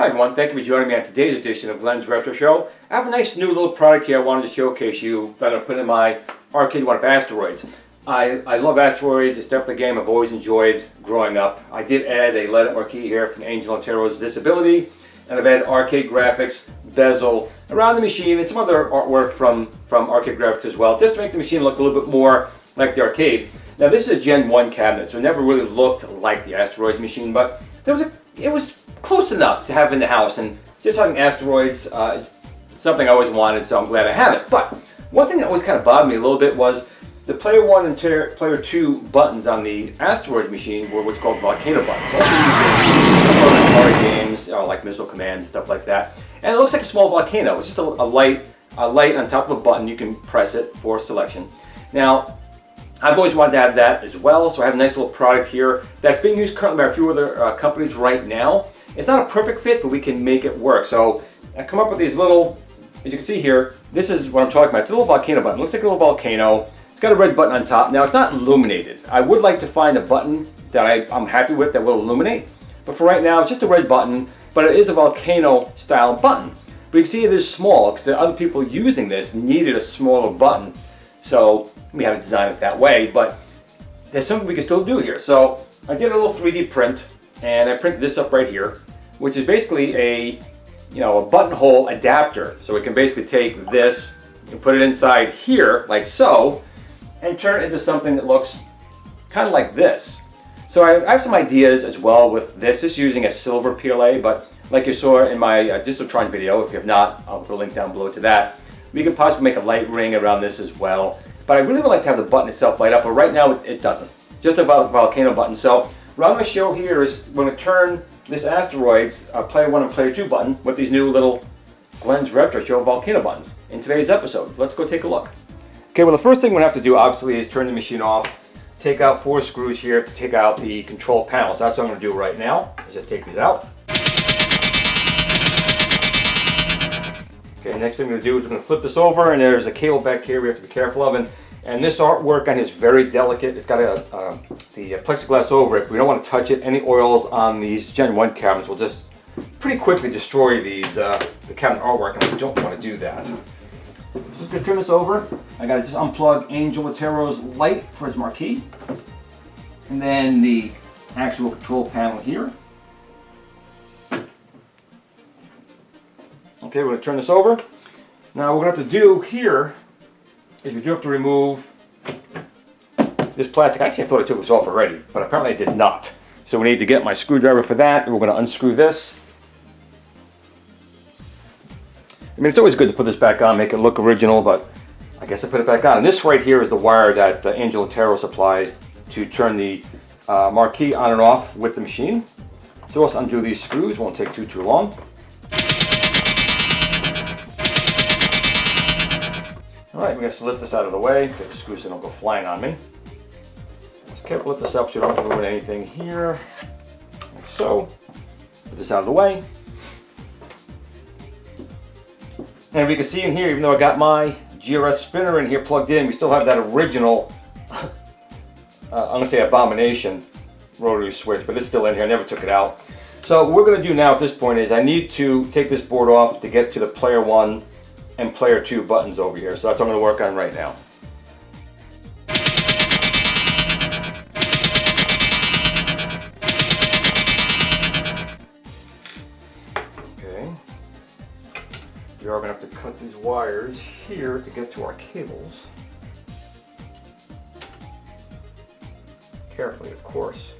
Hi everyone, thank you for joining me on today's edition of Glenn's Retro Show. I have a nice new little product here I wanted to showcase you that I put in my Arcade1UP Asteroids. I love Asteroids, it's definitely a game I've always enjoyed growing up. I did add a LED marquee here from Angel Otero's Disability, and I've added arcade graphics, bezel, around the machine, and some other artwork from arcade graphics as well, just to make the machine look a little bit more like the arcade. Now this is a Gen 1 cabinet, so it never really looked like the Asteroids machine, but it was close enough to have in the house, and just having Asteroids is something I always wanted, so I'm glad I have it. But one thing that always kind of bothered me a little bit was the player 1 and player 2 buttons on the Asteroids machine were what's called volcano buttons. Also used in Atari games, like Missile Command, stuff like that. And it looks like a small volcano. It's just a light on top of a button. You can press it for selection. Now, I've always wanted to have that as well, so I have a nice little product here that's being used currently by a few other companies right now. It's not a perfect fit, but we can make it work. So I come up with these little, as you can see here, this is what I'm talking about. It's a little volcano button. It looks like a little volcano. It's got a red button on top. Now it's not illuminated. I would like to find a button that I'm happy with that will illuminate, but for right now it's just a red button, but it is a volcano style button. But you can see it is small because the other people using this needed a smaller button. So we haven't designed it that way, but there's something we can still do here. So I did a little 3D print, and I printed this up right here, which is basically a buttonhole adapter. So we can basically take this and put it inside here, like so, and turn it into something that looks kind of like this. So I have some ideas as well with this. This is using a silver PLA, but like you saw in my Distotron video, if you have not, I'll put a link down below to that. We can possibly make a light ring around this as well. But I really would like to have the button itself light up, but right now it doesn't. It's just a volcano button. So what I'm going to show here is we're going to turn this Asteroids Player 1 and Player 2 button with these new little Glenn's Retro Show volcano buttons in today's episode. Let's go take a look. Okay, well the first thing we're going to have to do obviously is turn the machine off. Take out 4 screws here to take out the control panels. That's what I'm going to do right now. Let's just take these out. Okay, next thing we're going to do is we're going to flip this over, and there's a cable back here we have to be careful of. And this artwork on here is very delicate. It's got the plexiglass over it. We don't want to touch it. Any oils on these Gen 1 cabinets will just pretty quickly destroy these the cabinet artwork, and I don't want to do that. Just going to turn this over. I got to just unplug Angel Otero's light for his marquee. And then the actual control panel here. Okay, we're going to turn this over. Now what we're going to have to do here is we do have to remove this plastic. Actually, I thought I took this off already, but apparently I did not. So we need to get my screwdriver for that, and we're going to unscrew this. I mean, it's always good to put this back on, make it look original, but I guess I put it back on. And this right here is the wire that Angel Otero supplies to turn the marquee on and off with the machine. So let's undo these screws, won't take too long. Alright, we're going to lift this out of the way, get the screws so they don't go flying on me. Just careful lift this up so you don't ruin anything here. Like so. Put this out of the way. And we can see in here, even though I got my GRS spinner in here plugged in, we still have that original, I'm going to say abomination rotary switch, but it's still in here. I never took it out. So what we're going to do now at this point is I need to take this board off to get to the Player 1 and Player 2 buttons over here. So that's what I'm going to work on right now. Okay. We are going to have to cut these wires here to get to our cables. Carefully, of course.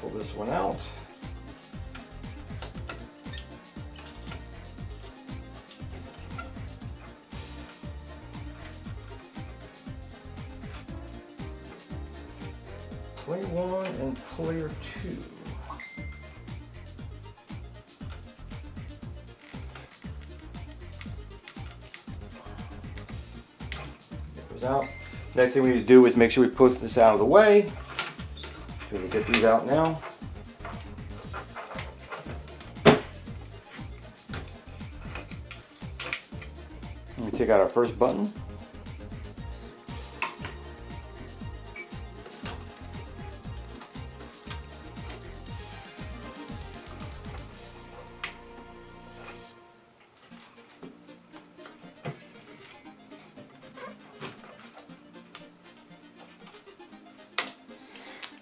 Pull this one out. Player 1 and Player 2. those out. Next thing we need to do is make sure we put this out of the way. So we get these out now. We take out our first button.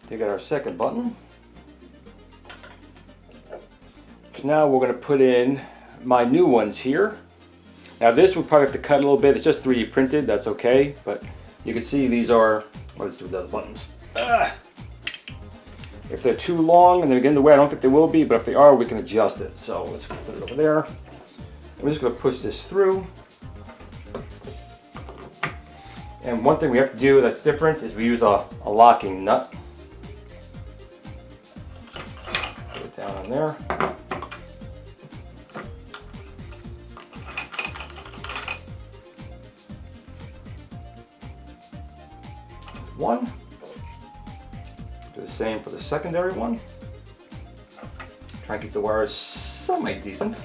Take out our second button. So now we're going to put in my new ones here. Now this we'll probably have to cut a little bit. It's just 3D printed, that's okay. But you can see these are, well, let's do with the other buttons. If they're too long and they're getting in the way, I don't think they will be, but if they are, we can adjust it. So let's put it over there. And we're just going to push this through. And one thing we have to do that's different is we use a locking nut. Put it down on there. One. Do the same for the secondary one. Try and keep the wires somewhat decent.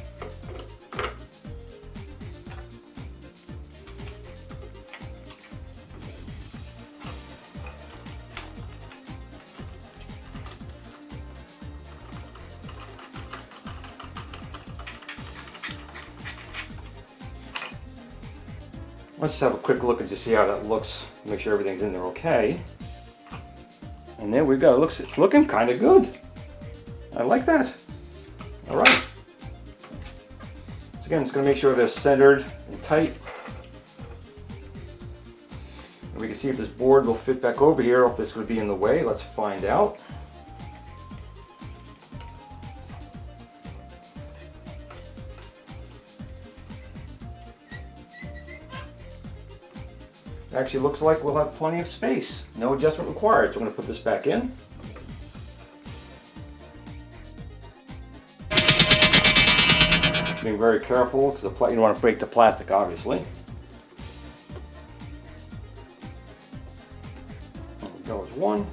Let's just have a quick look and just see how that looks. Make sure everything's in there okay. And there we go. It's looking kind of good. I like that. All right. So again, it's going to make sure they're centered and tight. And we can see if this board will fit back over here or if this would be in the way. Let's find out. Actually looks like we'll have plenty of space. No adjustment required. So I'm going to put this back in. Being very careful because you don't want to break the plastic, obviously. There goes one.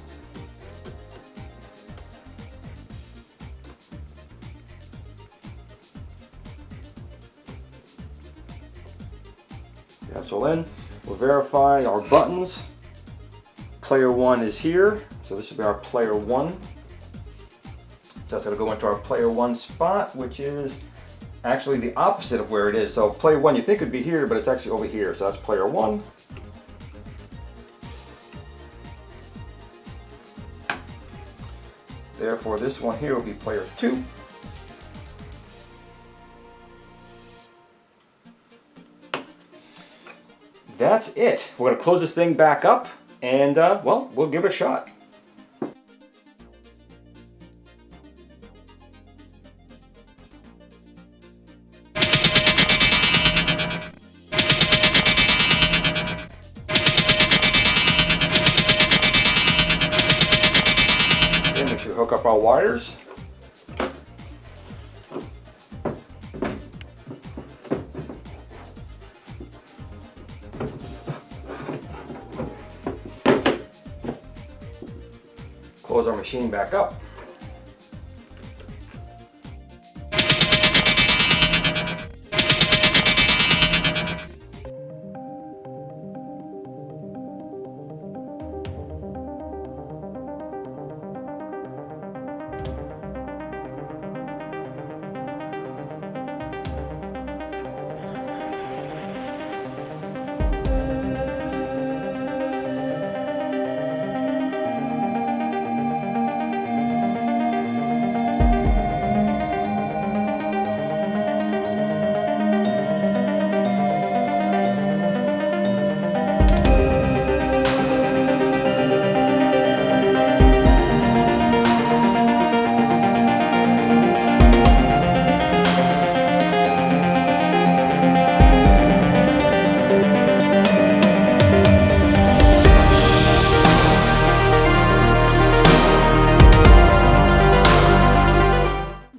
That's all in. We'll verify our buttons. Player 1 is here, so this will be our player 1. So that's going to go into our player 1 spot, which is actually the opposite of where it is. So player 1 you think would be here, but it's actually over here. So that's player 1. Therefore this one here will be player 2. That's it. We're going to close this thing back up and, well, we'll give it a shot. Okay, make sure we hook up our wires. Close our machine back up.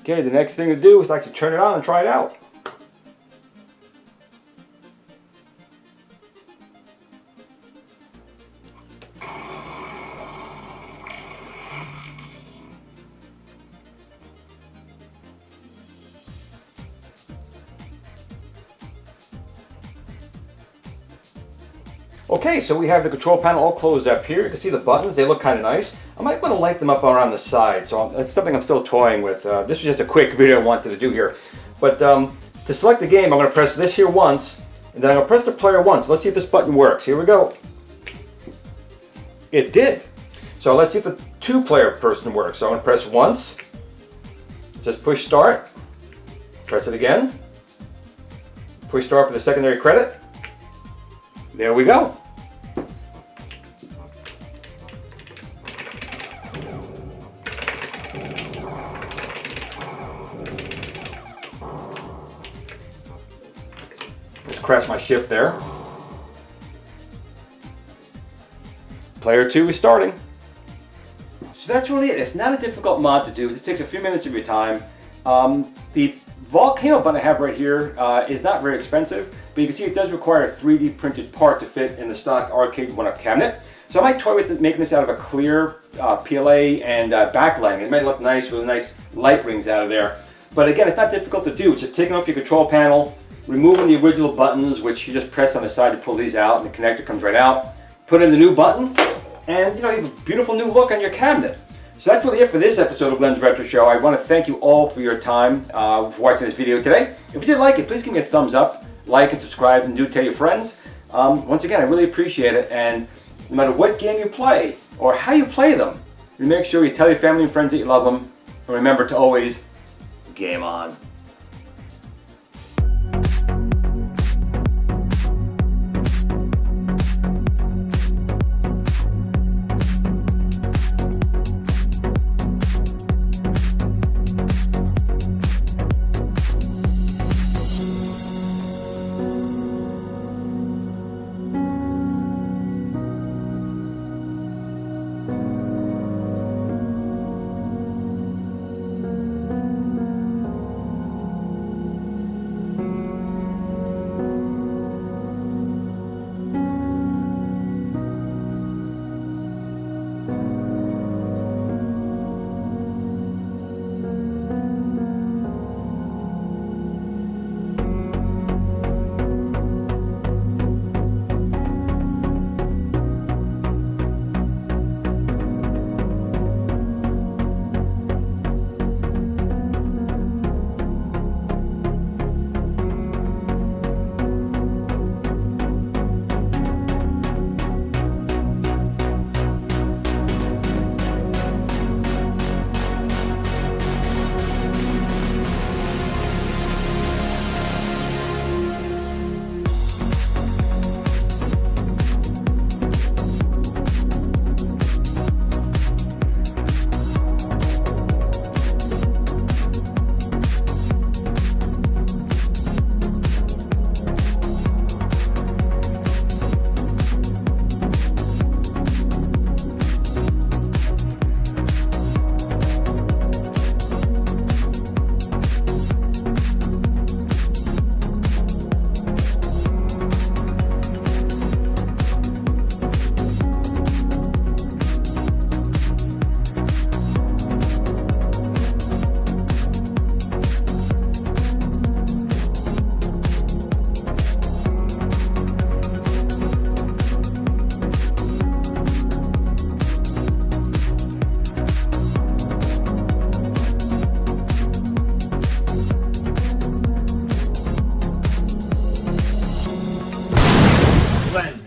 Okay, the next thing to do is actually turn it on and try it out. Okay, so we have the control panel all closed up here. You can see the buttons, they look kind of nice. I might want to light them up around the side, so that's something I'm still toying with. This was just a quick video I wanted to do here. But to select the game, I'm going to press this here once, and then I'm going to press the player once. Let's see if this button works. Here we go. It did. So let's see if the two-player person works. So I'm going to press once. It says push start. Press it again. Push start for the secondary credit. There we go. Just crash my ship there. Player 2 is starting. So that's really it. It's not a difficult mod to do. It just takes a few minutes of your time. The Volcano button I have right here is not very expensive, but you can see it does require a 3D printed part to fit in the stock Arcade1UP cabinet. So I might toy with it, making this out of a clear PLA and backlighting. It might look nice with nice light rings out of there. But again, it's not difficult to do. It's just taking off your control panel, removing the original buttons, which you just press on the side to pull these out, and the connector comes right out. Put in the new button, and you have a beautiful new look on your cabinet. So that's really it for this episode of Glenn's Retro Show. I want to thank you all for your time for watching this video today. If you did like it, please give me a thumbs up, like and subscribe, and do tell your friends. Once again, I really appreciate it, and no matter what game you play or how you play them, you make sure you tell your family and friends that you love them, and remember to always game on.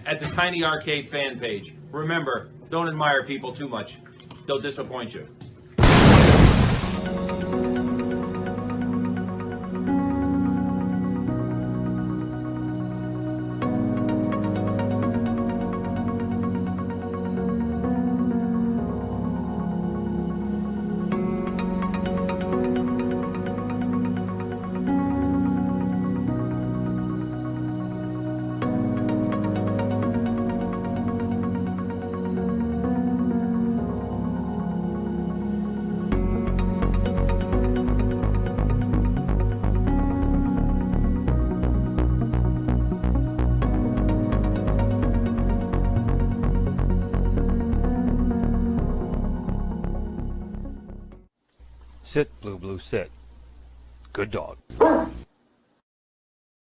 At the Tiny Arcade fan page. Remember, don't admire people too much. They'll disappoint you. Sit, Blue Blue, sit. Good dog.